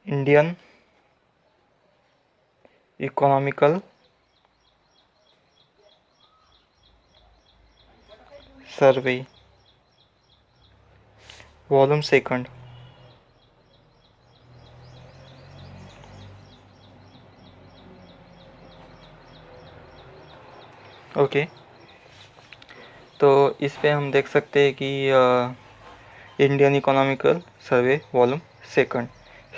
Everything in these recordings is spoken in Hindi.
इंडियन इकोनॉमिकल सर्वे वॉल्यूम सेकंड। ओके, तो इस पे हम देख सकते हैं कि इंडियन इकोनॉमिकल सर्वे वॉल्यूम सेकंड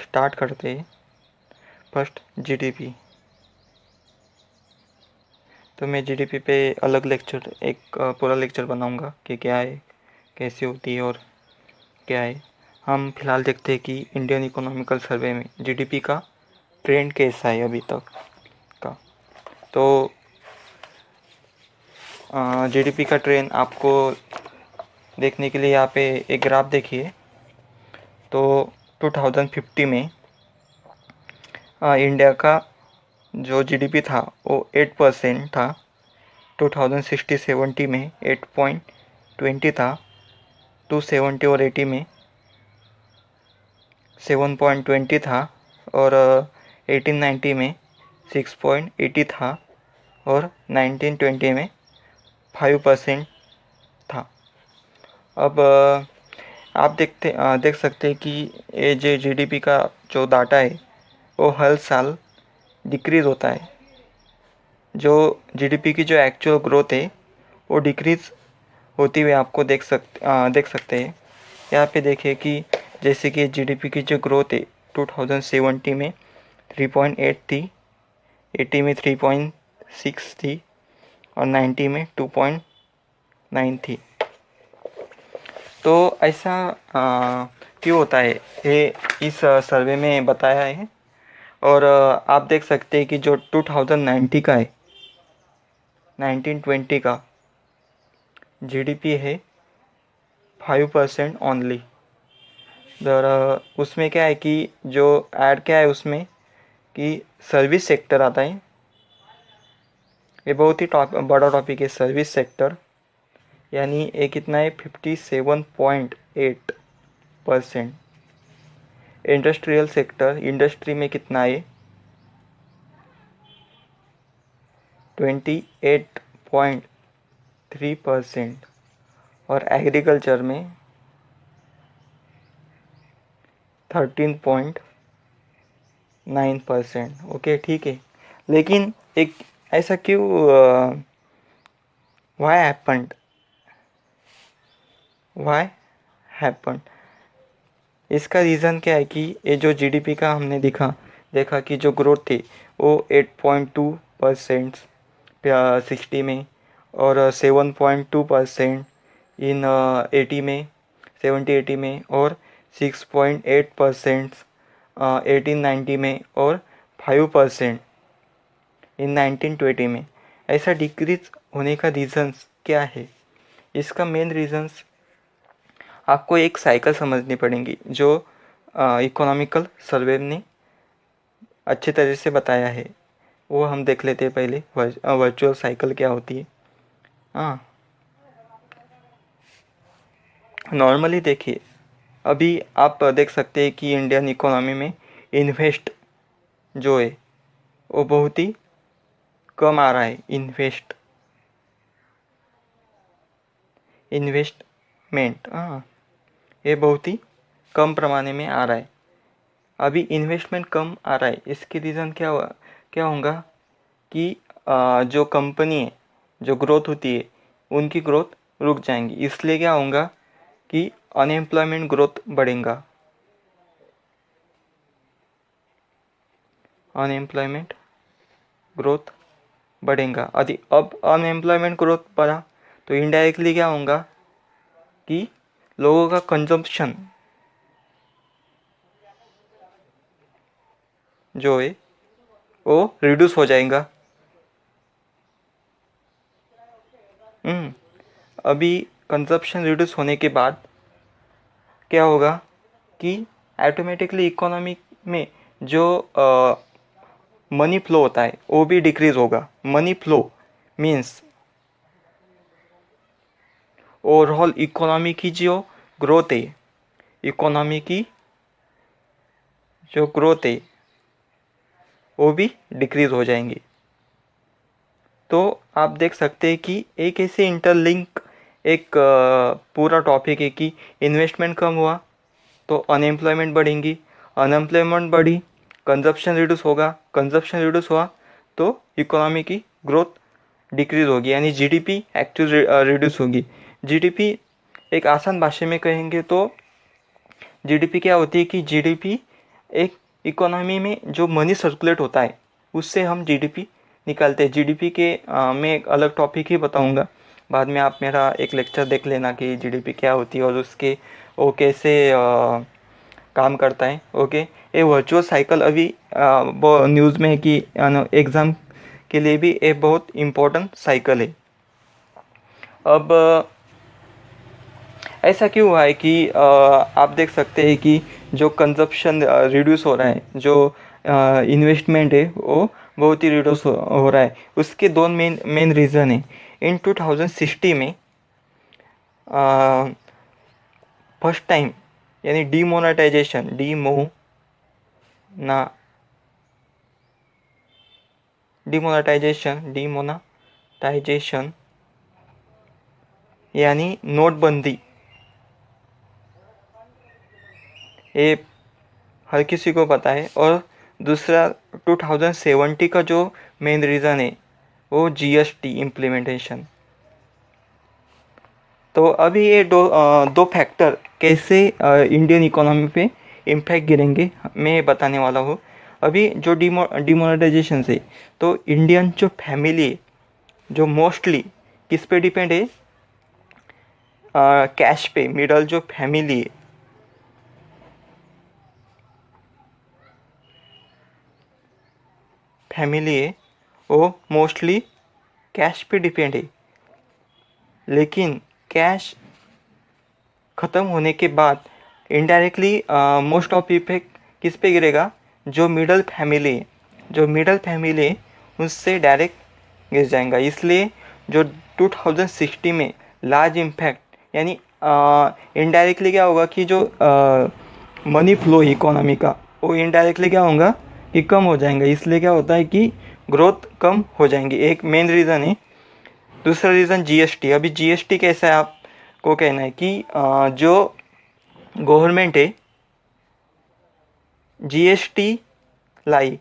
स्टार्ट करते हैं। First GDP. तो मैं जीडीपी पे अलग लेक्चर, एक पूरा लेक्चर बनाऊंगा कि क्या है, कैसे होती है और क्या है। हम फिलहाल देखते हैं कि इंडियन इकोनॉमिकल सर्वे में जीडीपी का ट्रेंड कैसा है अभी तक का। तो जीडीपी का ट्रेंड आपको देखने के लिए यहाँ पे एक ग्राफ देखिए। तो 2050 में इंडिया का जो जीडीपी था वो 8% था। 2060-70 में 8.20 था। 270 और 80 में 7.20 था। और 1890 में 6.80 था। और 1920 में 5% था। अब आप देख सकते हैं कि ये जो जीडीपी का जो डाटा है वो हर साल डिक्रीज़ होता है। जो जीडीपी की जो एक्चुअल ग्रोथ है वो डिक्रीज़ होती हुई आपको देख सकते हैं। यहाँ पे देखिए कि जैसे कि जीडीपी की जो ग्रोथ है 2070 में 3.8 थी, 80 में 3.6 थी और 90 में 2.9 थी। तो ऐसा क्यों होता है ये इस सर्वे में बताया है। और आप देख सकते हैं कि जो 2090 का है, 1920 का जीडीपी है 5% ओनली। उसमें क्या है कि जो ऐड क्या है उसमें कि सर्विस सेक्टर आता है। ये बहुत ही बड़ा टॉपिक है सर्विस सेक्टर। यानी ये कितना है 57.8%। इंडस्ट्रियल सेक्टर, इंडस्ट्री में कितना है 28.3%। और एग्रीकल्चर में 13.9%। ओके, ठीक है। लेकिन एक ऐसा क्यों, वाई हैपन्ड, इसका रीज़न क्या है कि ये जो जीडीपी का हमने देखा कि जो ग्रोथ थी वो 8.2% 60 में और 7.2% इन 80 में, 70-80 में और 6.8% 1890 में और 5% इन 1920 में। ऐसा डिक्रीज होने का रीज़न्स क्या है? इसका मेन रीज़न्स आपको एक साइकिल समझनी पड़ेगी जो इकोनॉमिकल सर्वे ने अच्छे तरह से बताया है। वो हम देख लेते हैं पहले, वर्चुअल साइकिल क्या होती है। हाँ, नॉर्मली देखिए, अभी आप देख सकते हैं कि इंडियन इकोनॉमी में इन्वेस्ट जो है वो बहुत ही कम आ रहा है। इन्वेस्टमेंट, हाँ, ये बहुत ही कम पैमाने में आ रहा है। अभी इन्वेस्टमेंट कम आ रहा है, इसके रीज़न क्या होगा कि जो कंपनी है, जो ग्रोथ होती है उनकी ग्रोथ रुक जाएंगी। इसलिए क्या होगा कि अनएम्प्लॉयमेंट ग्रोथ बढ़ेगा। अनएम्प्लॉयमेंट ग्रोथ बढ़ेगा। अब अनएम्प्लॉयमेंट ग्रोथ बढ़ा तो इनडायरेक्टली क्या होगा कि लोगों का कंजम्पशन जो है वो रिड्यूस हो जाएगा। अभी कंजप्शन रिड्यूस होने के बाद क्या होगा कि ऑटोमेटिकली इकोनॉमी में जो मनी फ्लो होता है वो भी डिक्रीज होगा। Money flow means overall economy की जो ग्रोथ है, इकोनॉमी की जो ग्रोथ है वो भी डिक्रीज हो जाएंगी। तो आप देख सकते हैं कि एक ऐसे इंटरलिंक एक पूरा टॉपिक है कि इन्वेस्टमेंट कम हुआ तो अनएम्प्लॉयमेंट बढ़ेंगी, अनएम्प्लॉयमेंट बढ़ी कंजप्शन रिड्यूस होगा, कंजप्शन रिड्यूस हुआ तो इकोनॉमी की ग्रोथ डिक्रीज होगी, यानी जीडीपी एक्चुअल रिड्यूस होगी। जीडीपी एक आसान भाषा में कहेंगे तो जीडीपी क्या होती है कि जीडीपी एक इकोनॉमी में जो मनी सर्कुलेट होता है उससे हम जीडीपी निकालते हैं। जीडीपी के मैं एक अलग टॉपिक ही बताऊंगा, बाद में आप मेरा एक लेक्चर देख लेना कि जीडीपी क्या होती है और उसके वो कैसे काम करता है। ओके, ये वर्चुअल साइकिल अभी न्यूज़ में है कि एग्ज़ाम के लिए भी ये बहुत इम्पोर्टेंट साइकिल है। अब ऐसा क्यों हुआ है कि आप देख सकते हैं कि जो कंजप्शन रिड्यूस हो रहा है, जो इन्वेस्टमेंट है वो बहुत ही रिड्यूस हो रहा है। उसके दो मेन रीज़न है। इन 2060 में फर्स्ट टाइम यानी डिमोनेटाइजेशन यानी नोटबंदी, ये हर किसी को पता है। और दूसरा 2070 का जो मेन रीज़न है वो जीएसटी इम्प्लीमेंटेशन। तो अभी ये दो फैक्टर कैसे इंडियन इकोनॉमी पे इम्पैक्ट गिरेंगे मैं बताने वाला हूँ। अभी जो डिमोनेटाइजेशन से तो इंडियन जो फैमिली है जो मोस्टली किस पे डिपेंड है, कैश पे। मिडल जो फैमिली है वो मोस्टली कैश पे डिपेंड है। लेकिन कैश ख़त्म होने के बाद इनडायरेक्टली मोस्ट ऑफ इफेक्ट किस पे गिरेगा, जो मिडल फैमिली है उससे डायरेक्ट गिर जाएगा। इसलिए जो 2060 में लार्ज इम्पैक्ट यानी इनडायरेक्टली क्या होगा कि जो मनी फ्लो इकोनॉमी का वो इनडायरेक्टली क्या होगा कि कम हो जाएगा। इसलिए क्या होता है कि ग्रोथ कम हो जाएंगी, एक मेन रीज़न है। दूसरा रीज़न जीएसटी। अभी जीएसटी कैसा है आपको कहना है कि जो गवर्नमेंट है जीएसटी लाई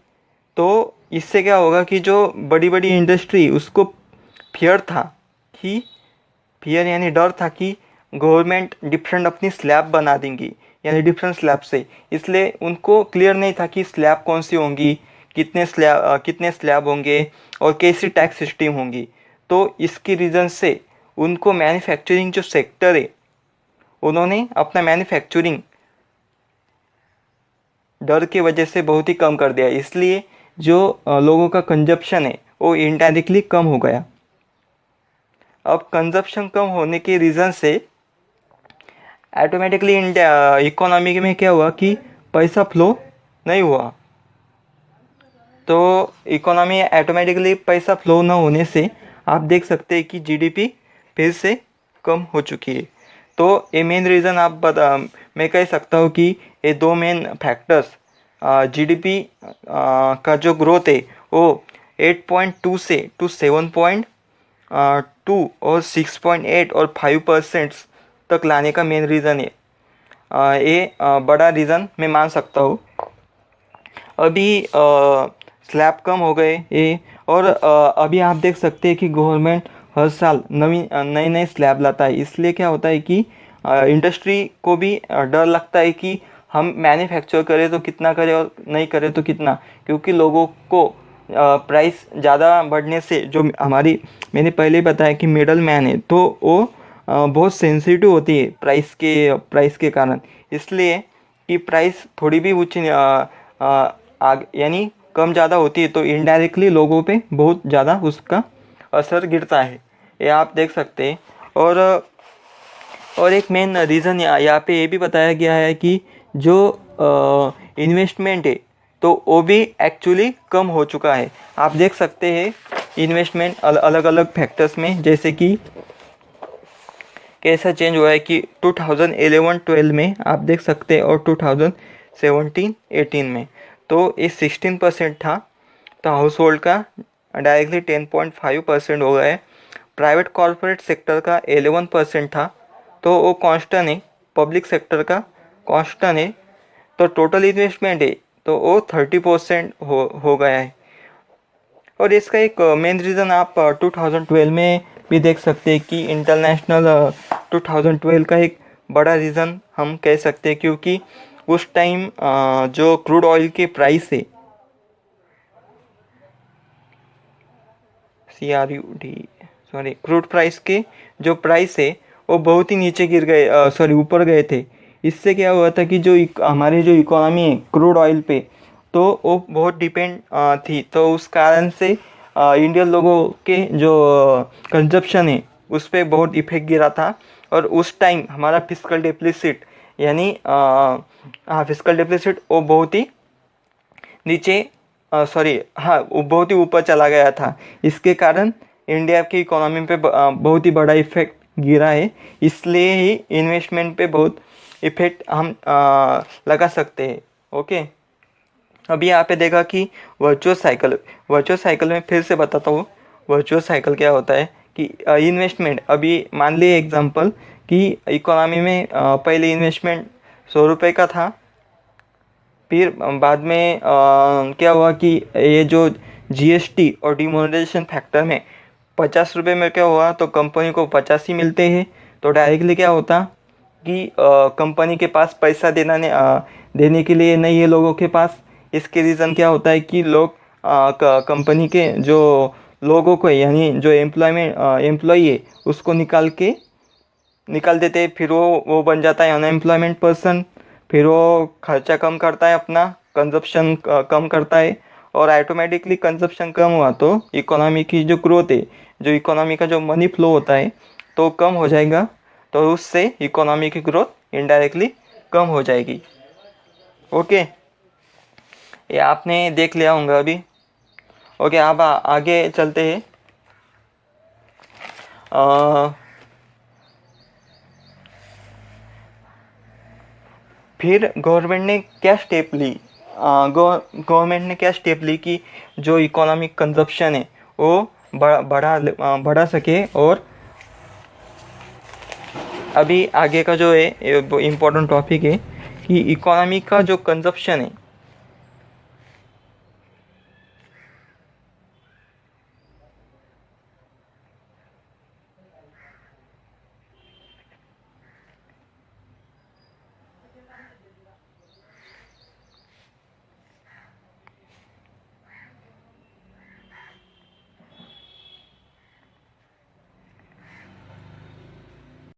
तो इससे क्या होगा कि जो बड़ी बड़ी इंडस्ट्री उसको फियर यानी डर था कि गवर्नमेंट डिफरेंट अपनी स्लैब बना देंगी, यानी डिफरेंट स्लैब से। इसलिए उनको क्लियर नहीं था कि स्लैब कौन सी होंगी, कितने स्लैब होंगे और कैसी टैक्स सिस्टम होंगी। तो इसकी रीज़न से उनको मैन्युफैक्चरिंग जो सेक्टर है उन्होंने अपना मैन्युफैक्चरिंग डर की वजह से बहुत ही कम कर दिया। इसलिए जो लोगों का कंजप्शन है वो इनडायरेक्टली कम हो गया। अब कंजप्शन कम होने के रीज़न से ऑटोमेटिकली इकोनॉमी में क्या हुआ कि पैसा फ्लो नहीं हुआ। तो इकोनॉमी ऑटोमेटिकली पैसा फ्लो न होने से आप देख सकते हैं कि जीडीपी फिर से कम हो चुकी है। तो ये मेन रीज़न मैं कह सकता हूँ कि ये दो मेन फैक्टर्स जीडीपी का जो ग्रोथ है वो 8.2 से 7.2 और 6.8 और 5% तक लाने का मेन रीज़न है। ये बड़ा रीज़न मैं मान सकता हूँ। अभी स्लैब कम हो गए ये, और अभी आप देख सकते हैं कि गवर्नमेंट हर साल नए स्लैब लाता है। इसलिए क्या होता है कि इंडस्ट्री को भी डर लगता है कि हम मैन्युफैक्चर करें तो कितना करें और नहीं करें तो कितना, क्योंकि लोगों को प्राइस ज़्यादा बढ़ने से जो मैंने पहले बताया कि मिडल मैन है तो वो बहुत सेंसिटिव होती है प्राइस के कारण। इसलिए कि प्राइस थोड़ी भी ऊँची यानी कम ज़्यादा होती है तो इनडायरेक्टली लोगों पे बहुत ज़्यादा उसका असर गिरता है, ये आप देख सकते हैं। और एक मेन रीज़न यहाँ पे ये भी बताया गया है कि जो इन्वेस्टमेंट है तो वो भी एक्चुअली कम हो चुका है। आप देख सकते हैं इन्वेस्टमेंट अलग अलग फैक्टर्स में, जैसे कि कैसा चेंज हुआ है कि 2011-12 में आप देख सकते हैं और 2016 17-18 में, तो ये 16% था। तो हाउस होल्ड का डायरेक्टली 10.5% हो गया है। प्राइवेट कॉर्पोरेट सेक्टर का 11% था, तो वो कांस्टेंट है। पब्लिक सेक्टर का कांस्टेंट है। तो टोटल इन्वेस्टमेंट है तो वो 30% हो गया है। और इसका एक मेन रीज़न आप 2012 में भी देख सकते हैं कि इंटरनेशनल 2012 का एक बड़ा रीज़न हम कह सकते हैं, क्योंकि उस टाइम जो क्रूड ऑयल के प्राइस है, क्रूड प्राइस के जो प्राइस है वो बहुत ही नीचे गिर गए, ऊपर गए थे। इससे क्या हुआ था कि जो हमारी जो इकोनॉमी है क्रूड ऑयल पे, तो वो बहुत डिपेंड थी। तो उस कारण से इंडियन लोगों के जो कंजप्शन है उस पर बहुत इफेक्ट गिरा था। और उस टाइम हमारा फिस्कल डेफिसिट यानी फिस्कल डेफिसिट वो बहुत ही नीचे वो बहुत ही ऊपर चला गया था। इसके कारण इंडिया की इकोनॉमी पे बहुत ही बड़ा इफेक्ट गिरा है। इसलिए ही इन्वेस्टमेंट पे बहुत इफेक्ट हम लगा सकते हैं। ओके, अभी यहाँ पे देखा कि वर्चुअस साइकिल में फिर से बताता हूँ। वर्चुअस साइकिल क्या होता है कि इन्वेस्टमेंट, अभी मान लिए एग्जांपल कि इकोनॉमी में पहले इन्वेस्टमेंट 100 रुपये का था। फिर बाद में क्या हुआ कि ये जो जीएसटी और डिमोनेटाइजेशन फैक्टर में 50 रुपये में क्या हुआ, तो कंपनी को 50 ही मिलते हैं। तो डायरेक्टली क्या होता कि कंपनी के पास पैसा देने के लिए नहीं है लोगों के पास। इसके रीज़न क्या होता है कि लोग कंपनी के जो लोगों को यानी जो एम्प्लॉई है उसको निकाल देते हैं। फिर वो बन जाता है अनएम्प्लॉयमेंट पर्सन। फिर वो खर्चा कम करता है, अपना कंजप्शन कम करता है। और ऑटोमेटिकली कंजप्शन कम हुआ तो इकोनॉमी की जो ग्रोथ है, जो इकोनॉमी का जो मनी फ्लो होता है तो कम हो जाएगा। तो उससे इकोनॉमी की ग्रोथ इनडायरेक्टली कम हो जाएगी। ओके, ये आपने देख लिया होगा अभी। ओके, अब आगे चलते हैं। फिर गवर्नमेंट ने क्या स्टेप ली, गवर्नमेंट ने क्या स्टेप ली कि जो इकोनॉमिक कंजप्शन है वो बढ़ा सके। और अभी आगे का जो है इम्पोर्टेंट टॉपिक है कि इकोनॉमी का जो कंजप्शन है